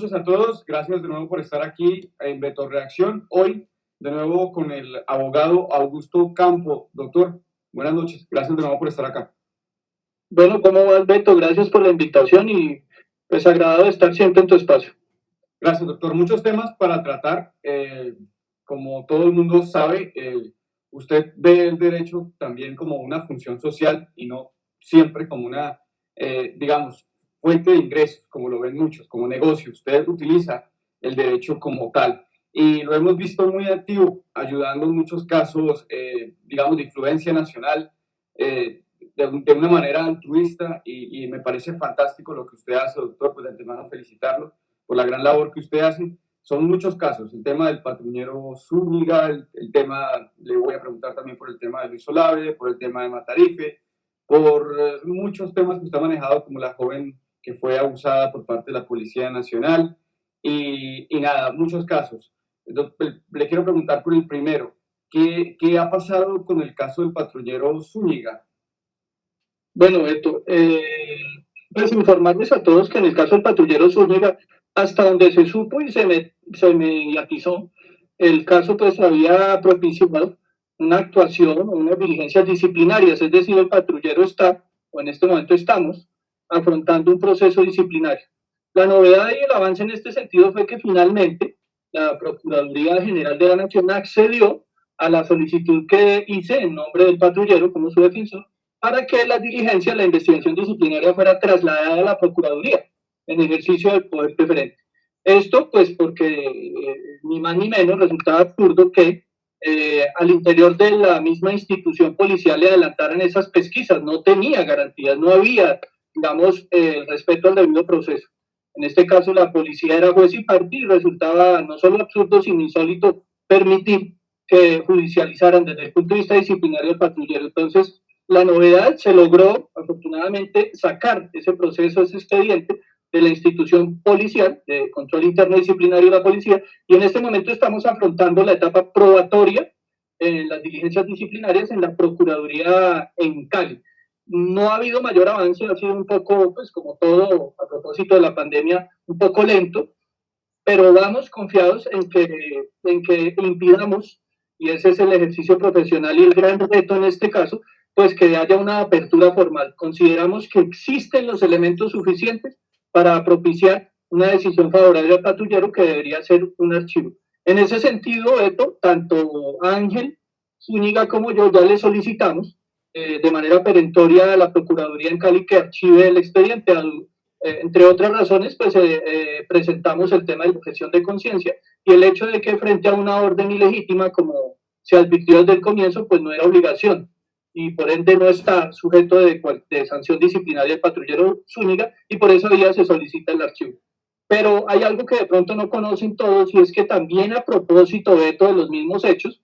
A todos, gracias de nuevo por estar aquí en Beto Reacción. Hoy, de nuevo, con el abogado Augusto Campo. Doctor, buenas noches, gracias de nuevo por estar acá. Bueno, ¿cómo vas, Beto? Gracias por la invitación y pues agradado de estar siempre en tu espacio. Gracias, doctor. Muchos temas para tratar. Como todo el mundo sabe, usted ve el derecho también como una función social y no siempre como una, digamos, fuente de ingresos, como lo ven muchos, como negocio. Usted utiliza el derecho como tal y lo hemos visto muy activo, ayudando en muchos casos, digamos, de influencia nacional, de una manera altruista y me parece fantástico lo que usted hace, doctor. Pues de antemano felicitarlo por la gran labor que usted hace. Son muchos casos, el tema del patruñero Zúñiga, el tema, le voy a preguntar también por el tema de Luis Olave, por el tema de Matarife, por muchos temas que usted ha manejado, como la joven que fue abusada por parte de la Policía Nacional, y nada, muchos casos. Le quiero preguntar por el primero, ¿qué ha pasado con el caso del patrullero Zúñiga? Bueno, Beto, pues informarles a todos que en el caso del patrullero Zúñiga, hasta donde se supo y se mediatizó, el caso pues había propiciado una actuación o unas diligencias disciplinarias, es decir, el patrullero está, o en este momento estamos, afrontando un proceso disciplinario. La novedad y el avance en este sentido fue que finalmente la Procuraduría General de la Nación accedió a la solicitud que hice en nombre del patrullero como su defensor para que la diligencia, la investigación disciplinaria fuera trasladada a la Procuraduría en ejercicio del poder preferente. Esto pues porque ni más ni menos resultaba absurdo que al interior de la misma institución policial le adelantaran esas pesquisas, no tenía garantías, no había, digamos, el respeto al debido proceso. En este caso la policía era juez y parte y resultaba no solo absurdo, sino insólito permitir que judicializaran desde el punto de vista disciplinario el patrullero. Entonces, la novedad se logró, afortunadamente, sacar ese proceso, ese expediente de la institución policial, de control interno disciplinario de la policía, y en este momento estamos afrontando la etapa probatoria en las diligencias disciplinarias en la Procuraduría en Cali. No ha habido mayor avance, ha sido un poco, pues como todo, a propósito de la pandemia, un poco lento, pero vamos confiados en que impidamos, y ese es el ejercicio profesional y el gran reto en este caso, pues que haya una apertura formal. Consideramos que existen los elementos suficientes para propiciar una decisión favorable al patrullero que debería ser un archivo. En ese sentido, Beto, tanto Ángel Zúñiga como yo ya le solicitamos de manera perentoria a la Procuraduría en Cali que archive el expediente. Entre otras razones, pues presentamos el tema de la objeción de conciencia y el hecho de que frente a una orden ilegítima, como se advirtió desde el comienzo, pues no era obligación y por ende no está sujeto de sanción disciplinaria del patrullero Zúñiga y por esa vía se solicita el archivo. Pero hay algo que de pronto no conocen todos y es que también a propósito de todos los mismos hechos,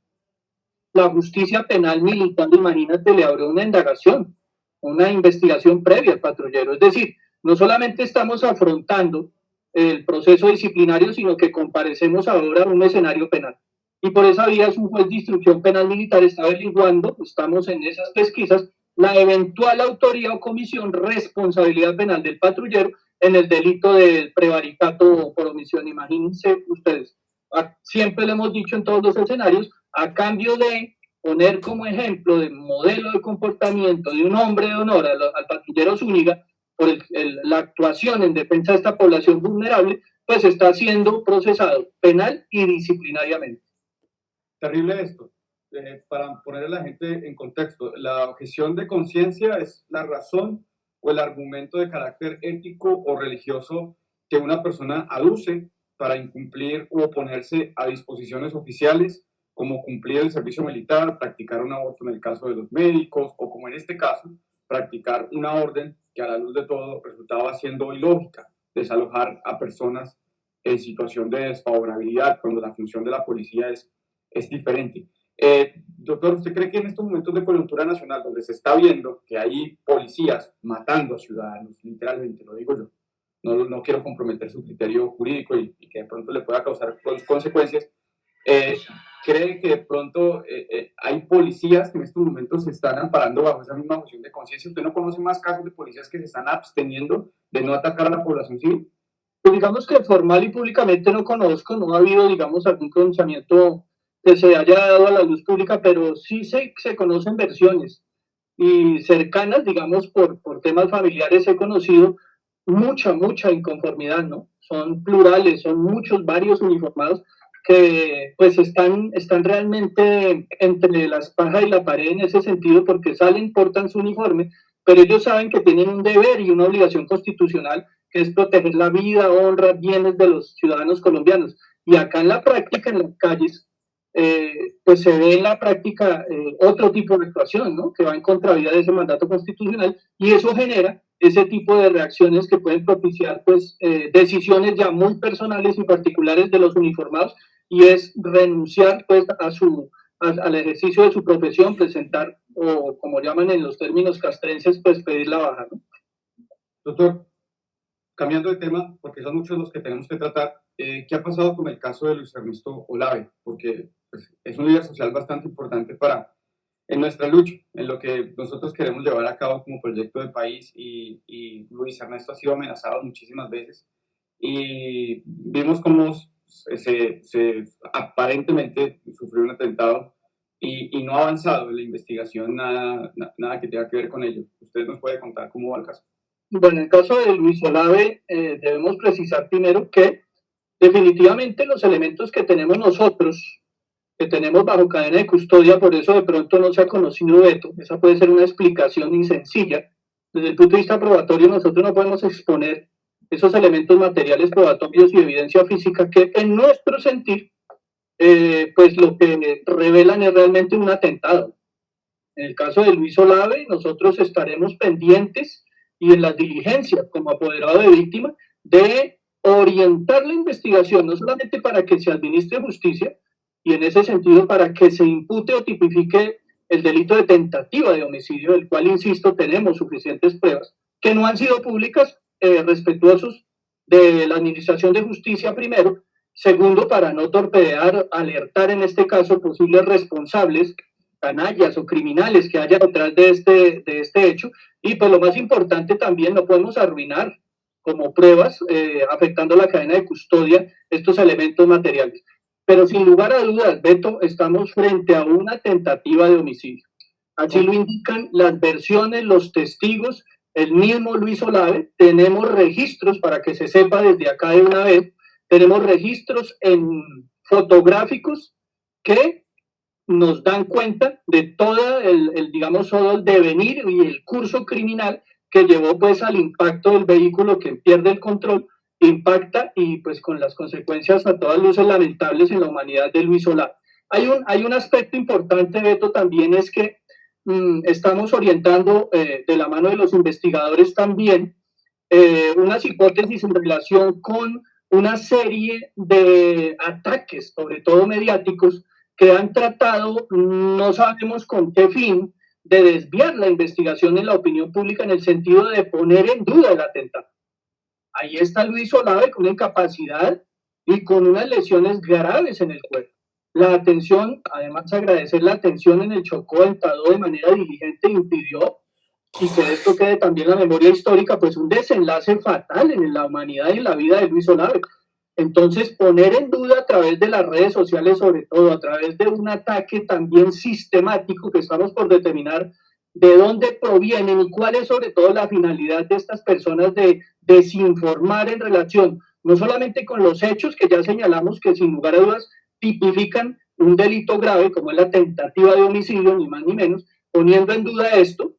la justicia penal militar, imagínate, le abrió una indagación, una investigación previa al patrullero. Es decir, no solamente estamos afrontando el proceso disciplinario, sino que comparecemos ahora a un escenario penal. Y por esa vía es un juez de instrucción penal militar está averiguando, estamos en esas pesquisas, la eventual autoría o comisión, responsabilidad penal del patrullero en el delito del prevaricato por omisión. Imagínense ustedes. Siempre le hemos dicho en todos los escenarios, a cambio de poner como ejemplo de modelo de comportamiento de un hombre de honor al patrullero Zúñiga por la actuación en defensa de esta población vulnerable, pues está siendo procesado penal y disciplinariamente. Terrible esto. Para poner a la gente en contexto, la objeción de conciencia es la razón o el argumento de carácter ético o religioso que una persona aduce para incumplir o oponerse a disposiciones oficiales, como cumplir el servicio militar, practicar un aborto en el caso de los médicos, o como en este caso, practicar una orden que a la luz de todo resultaba siendo ilógica, desalojar a personas en situación de desfavorabilidad, cuando la función de la policía es diferente. Doctor, ¿usted cree que en estos momentos de coyuntura nacional, donde se está viendo que hay policías matando a ciudadanos, literalmente, lo digo yo, no quiero comprometer su criterio jurídico y que de pronto le pueda causar consecuencias, cree que de pronto hay policías que en estos momentos se están amparando bajo esa misma objeción de conciencia? ¿Usted no conoce más casos de policías que se están absteniendo de no atacar a la población civil? pues digamos que formal y públicamente no conozco, no ha habido, digamos, algún pronunciamiento que se haya dado a la luz pública, pero sí se conocen versiones y cercanas, digamos, por temas familiares he conocido mucha inconformidad, ¿no? Son plurales, son muchos, varios uniformados que pues están realmente entre la espada y la pared en ese sentido porque salen, portan su uniforme, pero ellos saben que tienen un deber y una obligación constitucional que es proteger la vida, honra, bienes de los ciudadanos colombianos. Y acá en la práctica, en las calles, pues se ve en la práctica otro tipo de actuación, ¿no? Que va en contravía de ese mandato constitucional y eso genera ese tipo de reacciones que pueden propiciar pues decisiones ya muy personales y particulares de los uniformados y es renunciar pues al ejercicio de su profesión, presentar o como llaman en los términos castrenses pues pedir la baja, ¿no? Doctor, cambiando de tema, porque son muchos los que tenemos que tratar, ¿qué ha pasado con el caso de Luis Ernesto Olave? Porque pues, es un líder social bastante importante en nuestra lucha, en lo que nosotros queremos llevar a cabo como proyecto de país y Luis Ernesto ha sido amenazado muchísimas veces y vimos cómo aparentemente sufrió un atentado y no ha avanzado en la investigación nada que tenga que ver con ello. ¿Usted nos puede contar cómo va el caso? Bueno, en el caso de Luis Olave, debemos precisar primero que definitivamente los elementos que tenemos nosotros, que tenemos bajo cadena de custodia, por eso de pronto no se ha conocido veto, esa puede ser una explicación y sencilla. Desde el punto de vista probatorio, nosotros no podemos exponer esos elementos materiales probatorios y evidencia física que en nuestro sentir, pues lo que revelan es realmente un atentado. En el caso de Luis Olave, nosotros estaremos pendientes y en las diligencias como apoderado de víctima de orientar la investigación, no solamente para que se administre justicia, y en ese sentido para que se impute o tipifique el delito de tentativa de homicidio, del cual, insisto, tenemos suficientes pruebas, que no han sido públicas, respetuosos de la administración de justicia primero, segundo, para no torpedear, alertar en este caso posibles responsables canallas o criminales que haya detrás de este hecho. Y pues lo más importante también, no podemos arruinar como pruebas, afectando la cadena de custodia, estos elementos materiales. Pero sin lugar a dudas, Beto, estamos frente a una tentativa de homicidio. Así lo indican las versiones, los testigos, el mismo Luis Olave. Tenemos registros, para que se sepa desde acá de una vez, tenemos registros fotográficos que nos dan cuenta de todo digamos, todo el devenir y el curso criminal que llevó pues al impacto del vehículo que pierde el control, impacta y pues con las consecuencias a todas luces lamentables en la humanidad de Luis Olave. Hay un aspecto importante, Beto, también es que estamos orientando de la mano de los investigadores también unas hipótesis en relación con una serie de ataques, sobre todo mediáticos, que han tratado, no sabemos con qué fin, de desviar la investigación en la opinión pública en el sentido de poner en duda el atentado. Ahí está Luis Olave con una incapacidad y con unas lesiones graves en el cuerpo. La atención, además agradecer la atención en el Chocó, entró de manera diligente e impidió y que esto quede también en la memoria histórica, pues un desenlace fatal en la humanidad y en la vida de Luis Olave. Entonces, poner en duda a través de las redes sociales, sobre todo a través de un ataque también sistemático que estamos por determinar de dónde provienen y cuál es sobre todo la finalidad de estas personas de desinformar en relación no solamente con los hechos que ya señalamos que sin lugar a dudas tipifican un delito grave como es la tentativa de homicidio, ni más ni menos, poniendo en duda esto,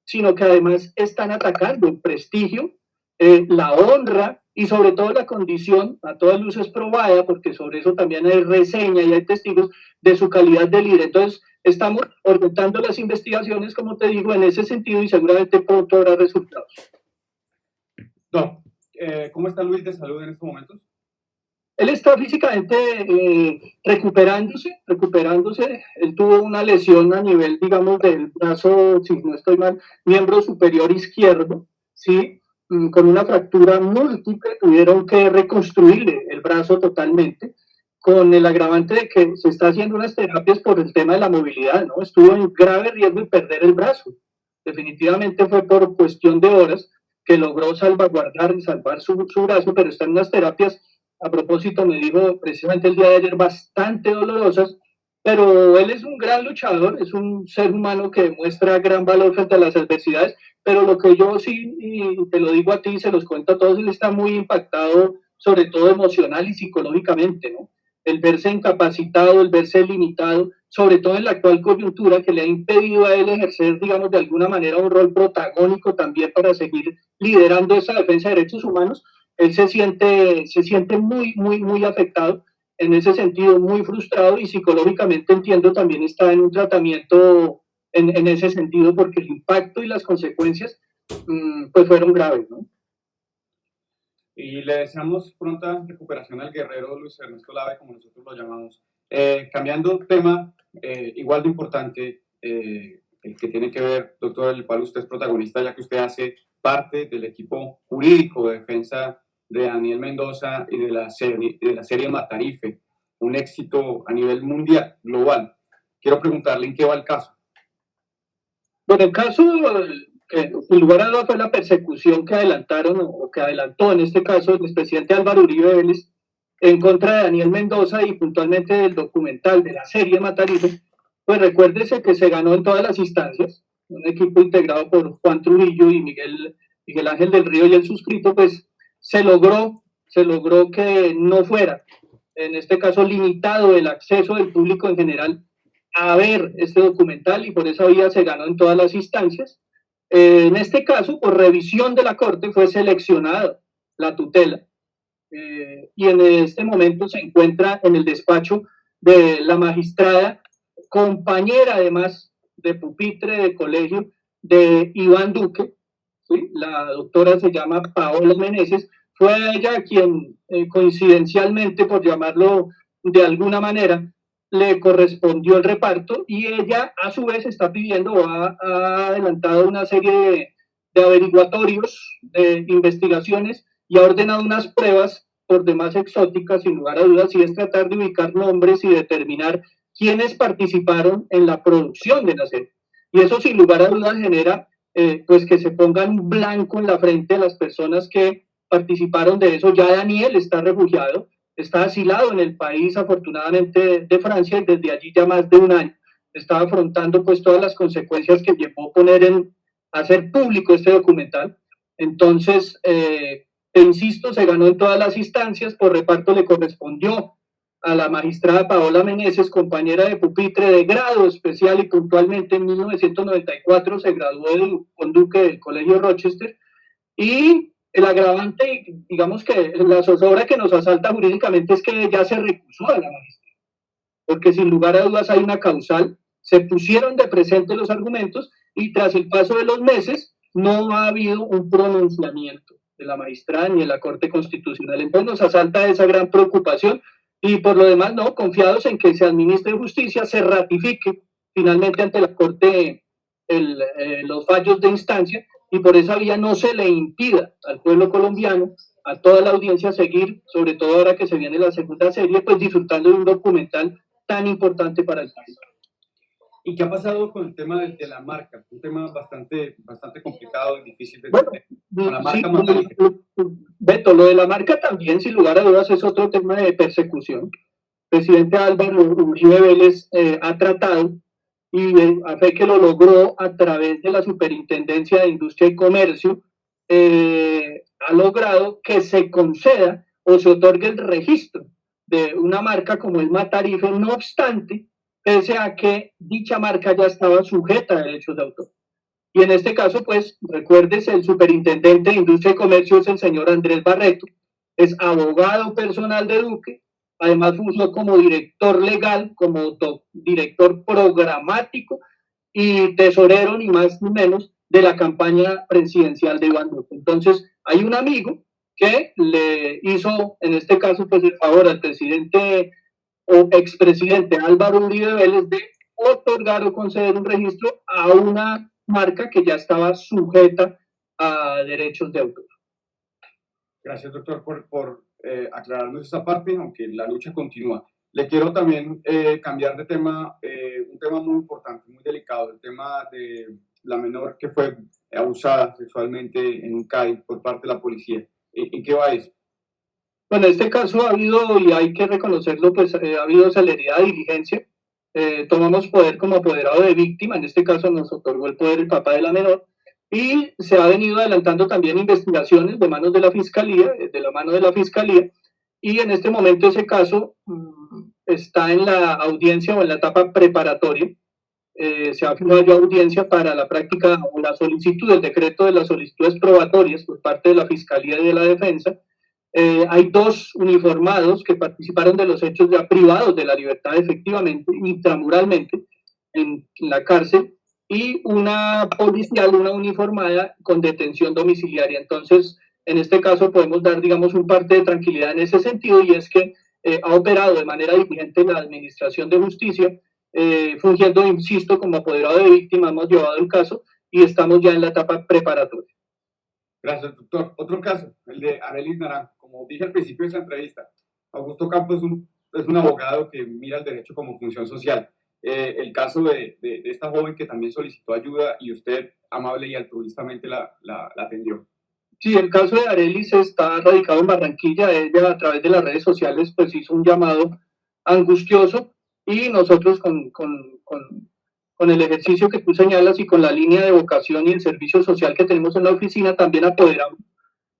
sino que además están atacando el prestigio, la honra y sobre todo la condición, a todas luces probada, porque sobre eso también hay reseña y hay testigos de su calidad de líder. Entonces, estamos orientando las investigaciones, como te digo, en ese sentido y seguramente pronto habrá resultados. No. ¿Cómo está Luis de salud en estos momentos? Él está físicamente recuperándose. Él tuvo una lesión a nivel, digamos, del brazo, si no estoy mal, miembro superior izquierdo, ¿sí? Con una fractura múltiple, tuvieron que reconstruirle el brazo totalmente, con el agravante de que se está haciendo unas terapias por el tema de la movilidad, ¿no? Estuvo en grave riesgo de perder el brazo. Definitivamente fue por cuestión de horas, que logró salvaguardar y salvar su brazo, pero está en unas terapias, a propósito me dijo precisamente el día de ayer, bastante dolorosas, pero él es un gran luchador, es un ser humano que demuestra gran valor frente a las adversidades, pero lo que yo sí, y te lo digo a ti, se los cuento a todos, él está muy impactado, sobre todo emocional y psicológicamente, ¿no? El verse incapacitado, el verse limitado, sobre todo en la actual coyuntura que le ha impedido a él ejercer, digamos, de alguna manera un rol protagónico también para seguir liderando esa defensa de derechos humanos, él se siente muy, muy, muy afectado, en ese sentido muy frustrado y psicológicamente entiendo también está en un tratamiento en ese sentido porque el impacto y las consecuencias pues fueron graves, ¿no? Y le deseamos pronta recuperación al guerrero Luis Ernesto Lave, como nosotros lo llamamos. Cambiando tema, igual de importante, el que tiene que ver, doctor, el cual usted es protagonista, ya que usted hace parte del equipo jurídico de defensa de Daniel Mendoza y de la serie Matarife, un éxito a nivel mundial, global. Quiero preguntarle en qué va el caso. Bueno, el caso, que sin lugar a dudas fue la persecución que adelantaron o que adelantó en este caso el expresidente Álvaro Uribe Vélez en contra de Daniel Mendoza y puntualmente del documental de la serie Matarife, pues recuérdese que se ganó en todas las instancias, un equipo integrado por Juan Trujillo y Miguel Ángel del Río y el suscrito, pues se logró que no fuera, en este caso limitado el acceso del público en general a ver este documental y por esa vía se ganó en todas las instancias. En este caso, por revisión de la Corte, fue seleccionada la tutela y en este momento se encuentra en el despacho de la magistrada, compañera además de pupitre de colegio de Iván Duque, ¿sí? La doctora se llama Paola Meneses, fue ella quien coincidencialmente, por llamarlo de alguna manera, le correspondió el reparto y ella a su vez está pidiendo o ha adelantado una serie de averiguatorios, de investigaciones y ha ordenado unas pruebas por demás exóticas, sin lugar a dudas, y es tratar de ubicar nombres y determinar quiénes participaron en la producción de la serie. Y eso sin lugar a dudas genera pues que se pongan un blanco en la frente a las personas que participaron de eso. Ya Daniel está refugiado, está asilado en el país, afortunadamente, de Francia, y desde allí ya más de un año está afrontando pues todas las consecuencias que llevó a poner en hacer público este documental. Entonces, te insisto, se ganó en todas las instancias, por reparto le correspondió a la magistrada Paola Meneses, compañera de pupitre de grado especial y puntualmente en 1994 se graduó con Duque del Colegio Rochester y el agravante, digamos que la zozobra que nos asalta jurídicamente es que ya se recusó a la magistrada, porque sin lugar a dudas hay una causal, se pusieron de presente los argumentos y tras el paso de los meses no ha habido un pronunciamiento de la magistrada ni de la Corte Constitucional. Entonces nos asalta esa gran preocupación y por lo demás, no, confiados en que se administre justicia, se ratifique finalmente ante la Corte los fallos de instancia y por esa vía no se le impida al pueblo colombiano, a toda la audiencia seguir, sobre todo ahora que se viene la segunda serie, pues disfrutando de un documental tan importante para el país. ¿Y qué ha pasado con el tema de la marca? Un tema bastante complicado y difícil de entender. Bueno, con la marca Matarife. Beto, lo de la marca también, sin lugar a dudas, es otro tema de persecución. El presidente Álvaro Uribe Vélez ha tratado y a fe que lo logró a través de la Superintendencia de Industria y Comercio, ha logrado que se conceda o se otorgue el registro de una marca como el Matarife, no obstante, pese a que dicha marca ya estaba sujeta a derechos de autor. Y en este caso, pues, recuérdese, el superintendente de Industria y Comercio es el señor Andrés Barreto, es abogado personal de Duque, además fungió como director legal, como director programático y tesorero, ni más ni menos, de la campaña presidencial de Iván Duque. Entonces, hay un amigo que le hizo, en este caso, pues el favor al presidente o expresidente Álvaro Uribe Vélez de otorgar o conceder un registro a una marca que ya estaba sujeta a derechos de autor. Gracias, doctor, por aclararnos esa parte, aunque la lucha continúa. Le quiero también cambiar de tema, un tema muy importante, muy delicado, el tema de la menor que fue abusada sexualmente en Cali por parte de la policía. ¿En qué va eso? Bueno, en este caso ha habido, y hay que reconocerlo, pues ha habido celeridad y diligencia. Tomamos poder como apoderado de víctima, en este caso nos otorgó el poder el papá de la menor, y se ha venido adelantando también investigaciones de manos de la Fiscalía, de la mano de la Fiscalía, y en este momento ese caso está en la audiencia o en la etapa preparatoria. Se ha fijado ya audiencia para la práctica o la solicitud, el decreto de las solicitudes probatorias por parte de la Fiscalía y de la Defensa. Hay 2 uniformados que participaron de los hechos ya privados de la libertad efectivamente, intramuralmente, en la cárcel, y una policial, una uniformada con detención domiciliaria. Entonces, en este caso podemos dar, digamos, un parte de tranquilidad en ese sentido, y es que ha operado de manera diligente la Administración de Justicia, fungiendo, insisto, como apoderado de víctima. Hemos llevado el caso y estamos ya en la etapa preparatoria. Gracias, doctor. Otro caso, el de Arelis Naranjo. Como dije al principio de esa entrevista, Augusto Campos es un abogado que mira el derecho como función social. El caso de esta joven que también solicitó ayuda y usted amable y altruistamente la atendió. Sí, el caso de Arelis está radicado en Barranquilla. Ella, a través de las redes sociales, pues hizo un llamado angustioso, y nosotros con el ejercicio que tú señalas y con la línea de vocación y el servicio social que tenemos en la oficina, también apoderamos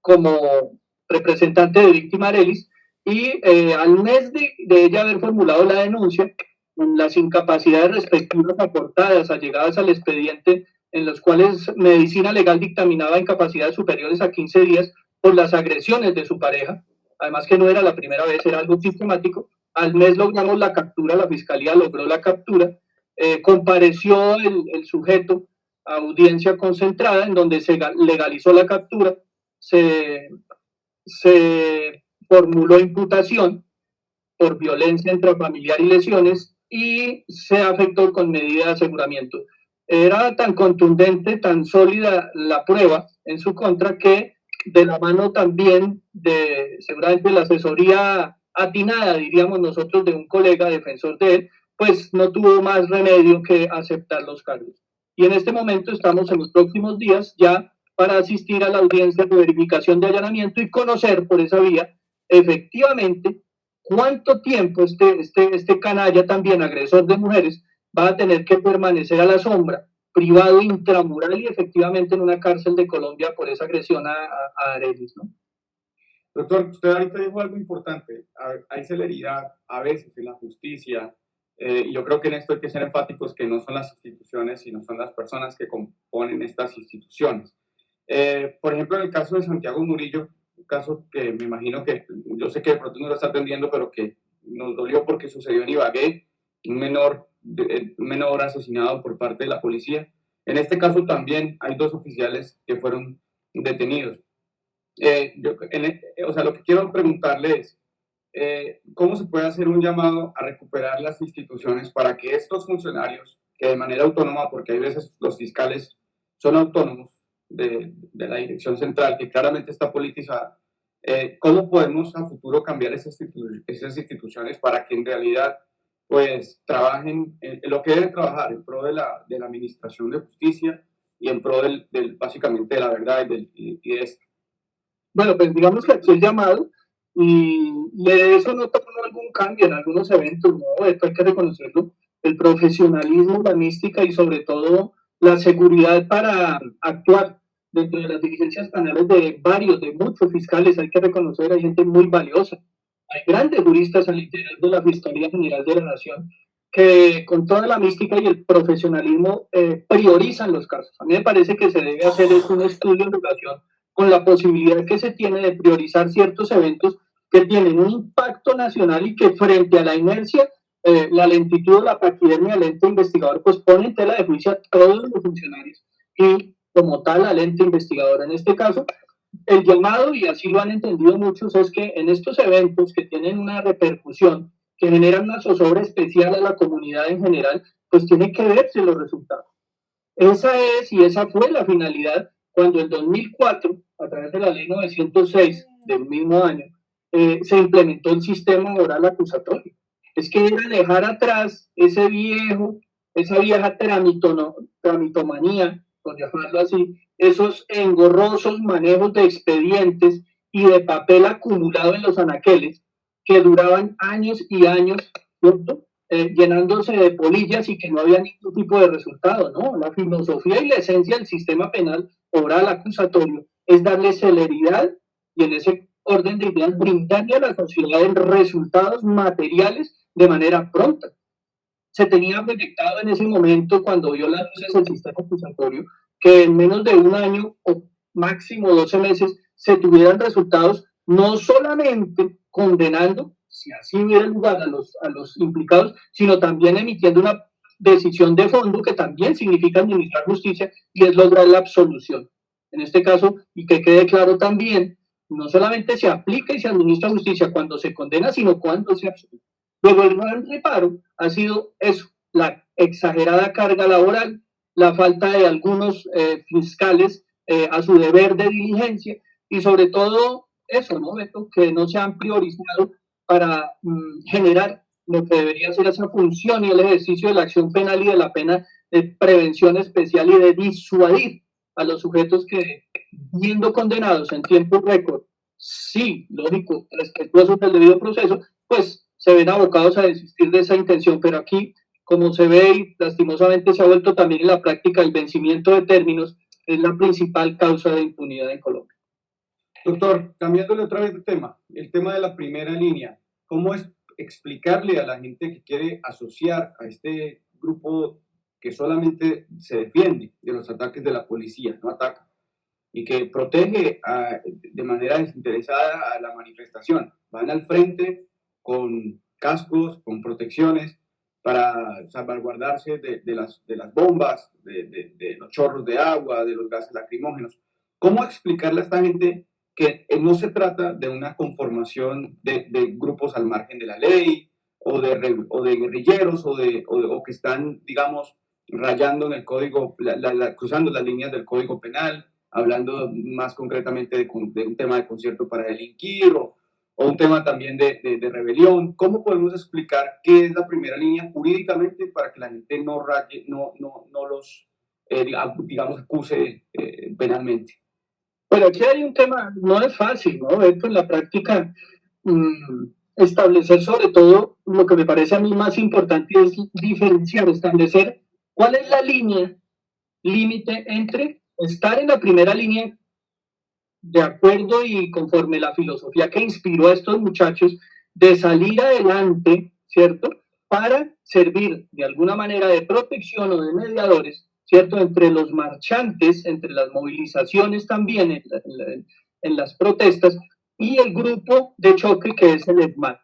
como representante de víctima Arelis, y al mes de ella haber formulado la denuncia, las incapacidades respectivas aportadas, allegadas al expediente, en los cuales medicina legal dictaminaba incapacidades superiores a 15 días por las agresiones de su pareja, además que no era la primera vez, era algo sistemático. Al mes logramos la captura, la Fiscalía logró la captura, compareció el sujeto a audiencia concentrada, en donde se legalizó la captura, se formuló imputación por violencia intrafamiliar y lesiones, y se afectó con medida de aseguramiento. Era tan contundente, tan sólida la prueba en su contra, que de la mano también de seguramente la asesoría atinada, diríamos nosotros, de un colega defensor de él, pues no tuvo más remedio que aceptar los cargos. Y en este momento estamos en los próximos días ya para asistir a la audiencia de verificación de allanamiento y conocer por esa vía efectivamente cuánto tiempo este canalla, también agresor de mujeres, va a tener que permanecer a la sombra, privado intramural y efectivamente en una cárcel de Colombia por esa agresión a Arelis, ¿no? Doctor, usted ahorita dijo algo importante. Hay celeridad a veces en la justicia, y yo creo que en esto hay que ser enfáticos, que no son las instituciones, sino son las personas que componen estas instituciones. Por ejemplo, en el caso de Santiago Murillo, un caso que me imagino que, yo sé que de pronto no lo está atendiendo, pero que nos dolió porque sucedió en Ibagué, un menor asesinado por parte de la policía. En este caso también hay 2 oficiales que fueron detenidos. O sea, lo que quiero preguntarle es, ¿cómo se puede hacer un llamado a recuperar las instituciones para que estos funcionarios, que de manera autónoma, porque hay veces los fiscales son autónomos de la dirección central, que claramente está politizada, ¿cómo podemos a futuro cambiar esas instituciones para que en realidad pues trabajen en lo que deben trabajar, en pro de la administración de justicia y en pro básicamente de la verdad y de esto? Bueno, pues digamos que aquí el llamado, y de eso no tomó algún cambio en algunos eventos, ¿no? Esto hay que reconocerlo, el profesionalismo, la mística y sobre todo la seguridad para actuar dentro de las diligencias penales de muchos fiscales. Hay que reconocer, hay gente muy valiosa, hay grandes juristas al interior de la Fiscalía General de la Nación que con toda la mística y el profesionalismo priorizan los casos. A mí me parece que se debe hacer un estudio en relación con la posibilidad que se tiene de priorizar ciertos eventos que tienen un impacto nacional y que frente a la inercia, la lentitud o la paquidermia del ente investigador, pues pone en tela de juicio a todos los funcionarios y como tal la lente investigadora. En este caso, el llamado, y así lo han entendido muchos, es que en estos eventos que tienen una repercusión, que generan una zozobra especial a la comunidad en general, pues tiene que verse los resultados. Esa es y esa fue la finalidad cuando en 2004, a través de la ley 906 del mismo año, se implementó el sistema oral acusatorio. Es que era dejar atrás esa vieja tramitomanía por llamarlo así, esos engorrosos manejos de expedientes y de papel acumulado en los anaqueles que duraban años y años, ¿cierto? Llenándose de polillas y que no había ningún tipo de resultado, ¿no? La filosofía y la esencia del sistema penal oral acusatorio es darle celeridad y en ese orden de ideas brindarle a la sociedad resultados materiales de manera pronta. Se tenía proyectado en ese momento, cuando vio las luces del sistema acusatorio, que en menos de un año o máximo 12 meses se tuvieran resultados, no solamente condenando, si así hubiera lugar a los implicados, sino también emitiendo una decisión de fondo que también significa administrar justicia y es lograr la absolución. En este caso, y que quede claro también, no solamente se aplica y se administra justicia cuando se condena, sino cuando se absolve. Luego, el gran reparo ha sido eso, la exagerada carga laboral, la falta de algunos fiscales a su deber de diligencia y sobre todo eso, ¿no, Beto? Que no se han priorizado para generar lo que debería ser esa función y el ejercicio de la acción penal y de la pena de prevención especial y de disuadir a los sujetos que, siendo condenados en tiempo récord, sí, lógico, respetuosos del debido proceso, pues se ven abocados a desistir de esa intención, pero aquí, como se ve y lastimosamente se ha vuelto también en la práctica, el vencimiento de términos es la principal causa de impunidad en Colombia. Doctor, cambiándole otra vez de tema, el tema de la primera línea, ¿cómo es explicarle a la gente que quiere asociar a este grupo que solamente se defiende de los ataques de la policía, no ataca, y que protege de manera desinteresada a la manifestación? Van al frente con cascos, con protecciones para salvaguardarse de las bombas, de los chorros de agua, de los gases lacrimógenos. ¿Cómo explicarle a esta gente que no se trata de una conformación de grupos al margen de la ley o de guerrilleros o que están, digamos, rayando en el código, cruzando las líneas del código penal, hablando más concretamente de un tema de concierto para delinquir o un tema también de rebelión? ¿Cómo podemos explicar qué es la primera línea jurídicamente para que la gente no raye, no los, digamos, acuse penalmente? Pero aquí hay un tema, no es fácil, ¿no? Esto en la práctica, establecer sobre todo lo que me parece a mí más importante es diferenciar, establecer cuál es la línea límite entre estar en la primera línea de acuerdo y conforme la filosofía que inspiró a estos muchachos de salir adelante, ¿cierto? Para servir de alguna manera de protección o de mediadores, ¿cierto? Entre los marchantes, entre las movilizaciones también, en las protestas, y el grupo de choque que es el ESMAD.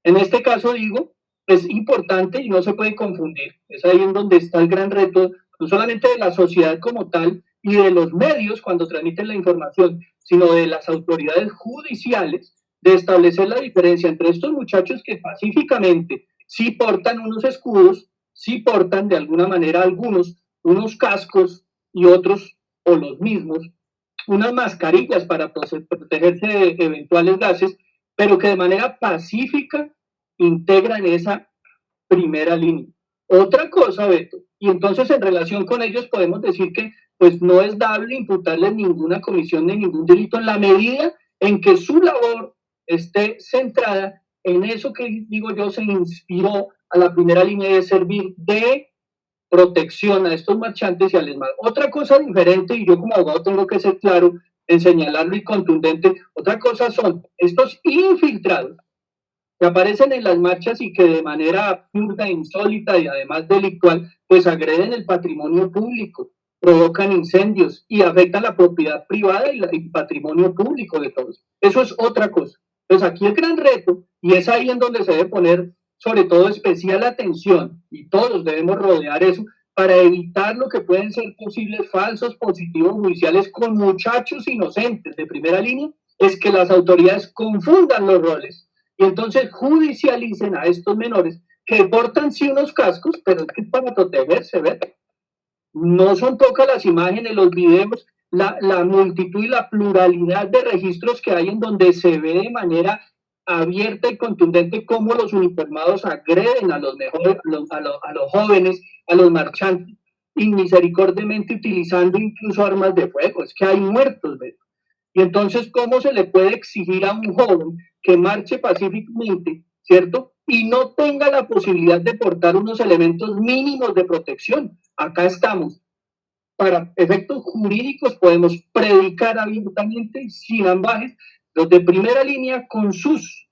En este caso digo, es importante y no se puede confundir, es ahí en donde está el gran reto, no solamente de la sociedad como tal y de los medios cuando transmiten la información, sino de las autoridades judiciales, de establecer la diferencia entre estos muchachos que pacíficamente sí portan unos escudos, sí portan de alguna manera algunos unos cascos y otros, o los mismos, unas mascarillas para protegerse de eventuales gases, pero que de manera pacífica integran esa primera línea. Otra cosa, Beto, y entonces en relación con ellos podemos decir que pues no es dable imputarles ninguna comisión de ningún delito en la medida en que su labor esté centrada en eso que digo yo se inspiró a la primera línea de servir de protección a estos marchantes y al ESMAD. Otra cosa diferente, y yo como abogado tengo que ser claro en señalarlo y contundente, otra cosa son estos infiltrados que aparecen en las marchas y que de manera absurda, insólita y además delictual, pues agreden el patrimonio público, provocan incendios y afectan la propiedad privada y el patrimonio público de todos. Eso es otra cosa. Entonces aquí el gran reto, y es ahí en donde se debe poner sobre todo especial atención, y todos debemos rodear eso, para evitar lo que pueden ser posibles falsos positivos judiciales con muchachos inocentes de primera línea, es que las autoridades confundan los roles y entonces judicialicen a estos menores que portan sí unos cascos, pero es que es para protegerse, ¿verdad? No son pocas las imágenes, los videos, la multitud y la pluralidad de registros que hay en donde se ve de manera abierta y contundente cómo los uniformados agreden a los mejores, a los jóvenes, a los marchantes. inmisericordiamente utilizando incluso armas de fuego. Es que hay muertos, ¿ves? Y entonces, ¿cómo se le puede exigir a un joven que marche pacíficamente, ¿cierto? Y no tenga la posibilidad de portar unos elementos mínimos de protección. Acá estamos. Para efectos jurídicos podemos predicar abiertamente, sin ambajes, los de primera línea con sus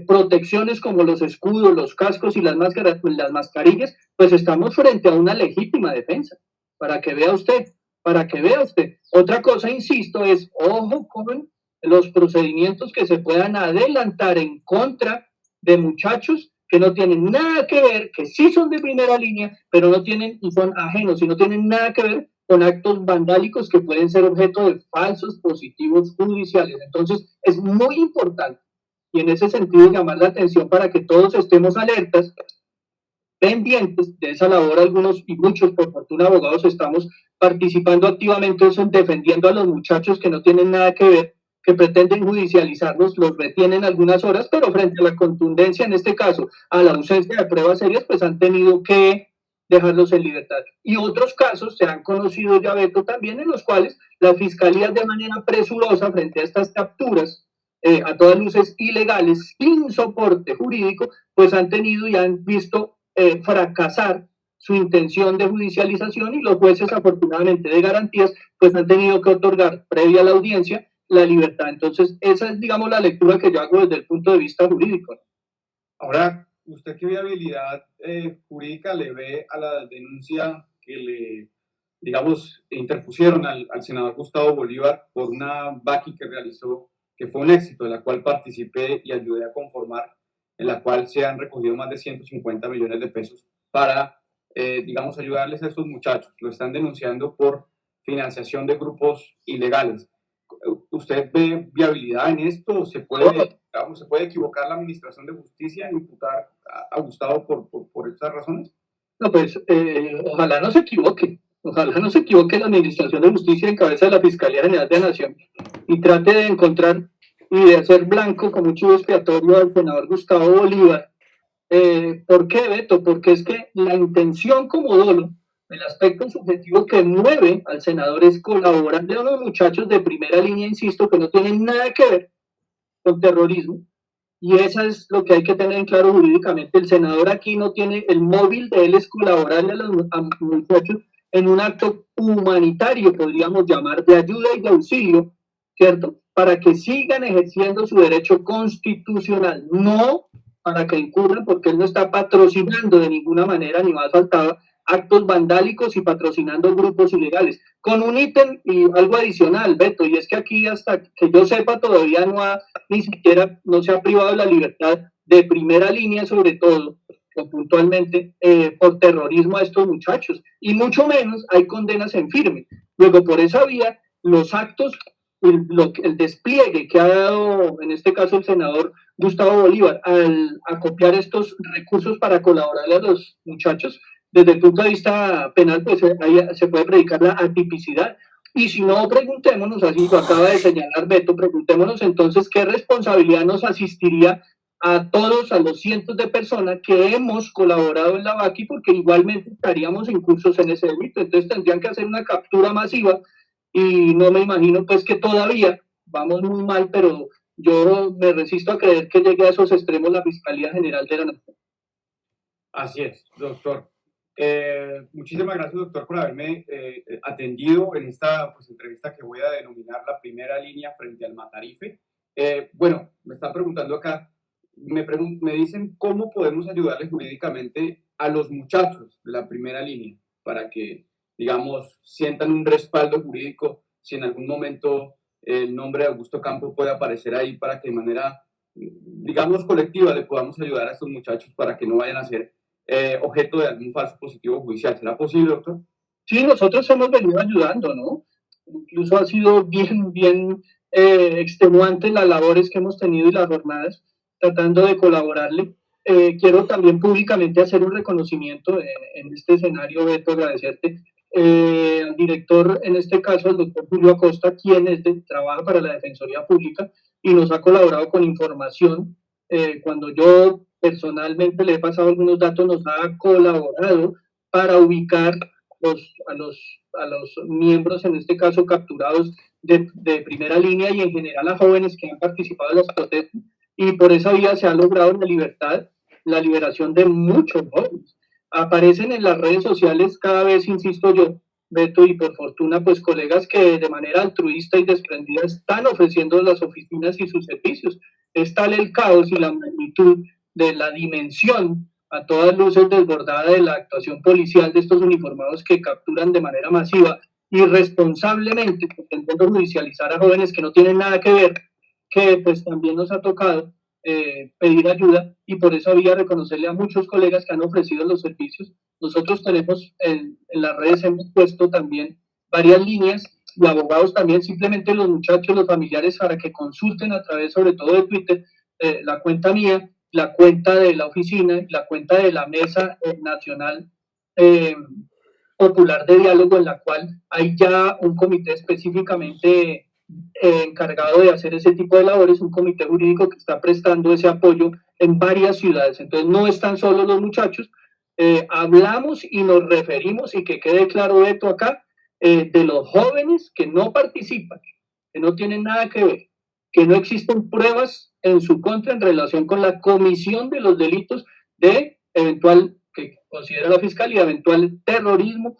protecciones como los escudos, los cascos y las máscaras, pues las mascarillas, pues estamos frente a una legítima defensa, para que vea usted, para que vea usted. Otra cosa, insisto, es ojo con los procedimientos que se puedan adelantar en contra de muchachos que no tienen nada que ver, que sí son de primera línea, pero no tienen y son ajenos y no tienen nada que ver con actos vandálicos que pueden ser objeto de falsos positivos judiciales. Entonces, es muy importante y en ese sentido llamar la atención para que todos estemos alertas, pendientes de esa labor. Algunos y muchos, por fortuna, abogados, estamos participando activamente eso, defendiendo a los muchachos que no tienen nada que ver, que pretenden judicializarlos, los retienen algunas horas, pero frente a la contundencia, en este caso, a la ausencia de pruebas serias, pues han tenido que dejarlos en libertad. Y otros casos se han conocido ya, Beto, también en los cuales las fiscalías de manera presurosa frente a estas capturas, a todas luces ilegales, sin soporte jurídico, pues han tenido y han visto fracasar su intención de judicialización y los jueces, afortunadamente de garantías, pues han tenido que otorgar, previa a la audiencia, la libertad. Entonces, esa es, digamos, la lectura que yo hago desde el punto de vista jurídico. Ahora, ¿usted qué viabilidad jurídica le ve a la denuncia que le, digamos, interpusieron al senador Gustavo Bolívar por una vaqui que realizó, que fue un éxito, en la cual participé y ayudé a conformar, en la cual se han recogido más de 150 millones de pesos para, digamos, ayudarles a estos muchachos? Lo están denunciando por financiación de grupos ilegales. ¿Usted ve viabilidad en esto? ¿Se puede, digamos, se puede equivocar la Administración de Justicia e imputar a Gustavo por estas razones? No, pues ojalá no se equivoque. Ojalá no se equivoque la Administración de Justicia en cabeza de la Fiscalía General de la Nación y trate de encontrar y de hacer blanco como un chivo expiatorio al senador Gustavo Bolívar. ¿Por qué, Beto? Porque es que la intención como dolo, el aspecto subjetivo que mueve al senador es colaborarle a los muchachos de primera línea, insisto, que no tienen nada que ver con terrorismo. Y eso es lo que hay que tener en claro jurídicamente. El senador aquí no tiene, el móvil de él es colaborarle a los muchachos en un acto humanitario, podríamos llamar, de ayuda y de auxilio, ¿cierto? Para que sigan ejerciendo su derecho constitucional, no para que incurran, porque él no está patrocinando de ninguna manera, ni más faltaba, actos vandálicos y patrocinando grupos ilegales. Con un ítem y algo adicional, Beto, y es que aquí hasta que yo sepa todavía no ha, ni siquiera no se ha privado de la libertad de primera línea, sobre todo, o puntualmente, por terrorismo a estos muchachos, y mucho menos hay condenas en firme. Luego, por esa vía, los actos, el despliegue que ha dado, en este caso, el senador Gustavo Bolívar, al acopiar estos recursos para colaborar a los muchachos, desde el punto de vista penal, pues ahí se puede predicar la atipicidad. Y si no, preguntémonos, así lo acaba de señalar Beto, preguntémonos entonces qué responsabilidad nos asistiría a todos, a los cientos de personas que hemos colaborado en la vaqui, porque igualmente estaríamos incursos en ese delito. Entonces tendrían que hacer una captura masiva y no me imagino pues que todavía vamos muy mal, pero yo me resisto a creer que llegue a esos extremos la Fiscalía General de la Nación. Así es, doctor. Muchísimas gracias, doctor, por haberme atendido en esta entrevista que voy a denominar la primera línea frente al Matarife. Bueno, me están preguntando acá, me dicen cómo podemos ayudarles jurídicamente a los muchachos de la primera línea para que, digamos, sientan un respaldo jurídico si en algún momento el nombre de Augusto Campo puede aparecer ahí para que de manera, digamos, colectiva le podamos ayudar a estos muchachos para que no vayan a ser objeto de algún falso positivo judicial. ¿Será posible, doctor? Sí, nosotros hemos venido ayudando, ¿no? Incluso ha sido bien extenuante las labores que hemos tenido y las jornadas tratando de colaborarle. Quiero también públicamente hacer un reconocimiento en este escenario, Beto, agradecerte al director, en este caso el doctor Julio Acosta, quien trabaja para la Defensoría Pública y nos ha colaborado con información. Cuando yo personalmente le he pasado algunos datos, nos ha colaborado para ubicar los miembros, en este caso capturados de primera línea y en general a jóvenes que han participado en las protestas, y por esa vía se ha logrado la libertad, la liberación de muchos jóvenes. Aparecen en las redes sociales cada vez, insisto yo, Beto, y por fortuna, pues colegas que de manera altruista y desprendida están ofreciendo las oficinas y sus servicios. Es tal el caos y la magnitud de la dimensión a todas luces desbordada de la actuación policial de estos uniformados que capturan de manera masiva, irresponsablemente, intentando judicializar a jóvenes que no tienen nada que ver, que pues también nos ha tocado pedir ayuda, y por esa vía reconocerle a muchos colegas que han ofrecido los servicios. Nosotros tenemos en las redes, hemos puesto también varias líneas y abogados también, simplemente los muchachos, los familiares, para que consulten a través sobre todo de Twitter, la cuenta mía, la cuenta de la oficina, la cuenta de la Mesa Nacional Popular de Diálogo, en la cual hay ya un comité específicamente encargado de hacer ese tipo de labores, un comité jurídico que está prestando ese apoyo en varias ciudades. Entonces no están solo los muchachos, hablamos y nos referimos, y que quede claro esto acá, de los jóvenes que no participan, que no tienen nada que ver, que no existen pruebas en su contra en relación con la comisión de los delitos de eventual, que considera la Fiscalía, eventual terrorismo,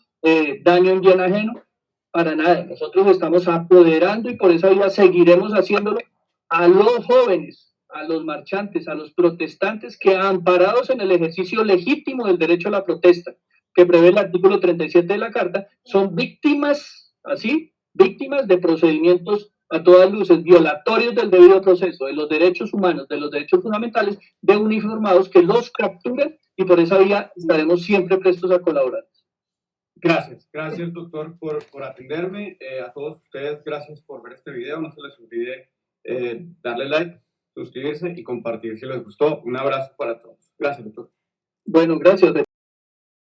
daño en bien ajeno. Para nada, nosotros estamos apoderando, y por esa vía seguiremos haciéndolo, a los jóvenes, a los marchantes, a los protestantes que, amparados en el ejercicio legítimo del derecho a la protesta, que prevé el artículo 37 de la Carta, son víctimas, así, víctimas de procedimientos a todas luces violatorios del debido proceso, de los derechos humanos, de los derechos fundamentales, de uniformados que los capturan, y por esa vía estaremos siempre prestos a colaborar. Gracias doctor por atenderme. A todos ustedes, gracias por ver este video. No se les olvide darle like, suscribirse y compartir si les gustó. Un abrazo para todos. Gracias doctor. Bueno, gracias.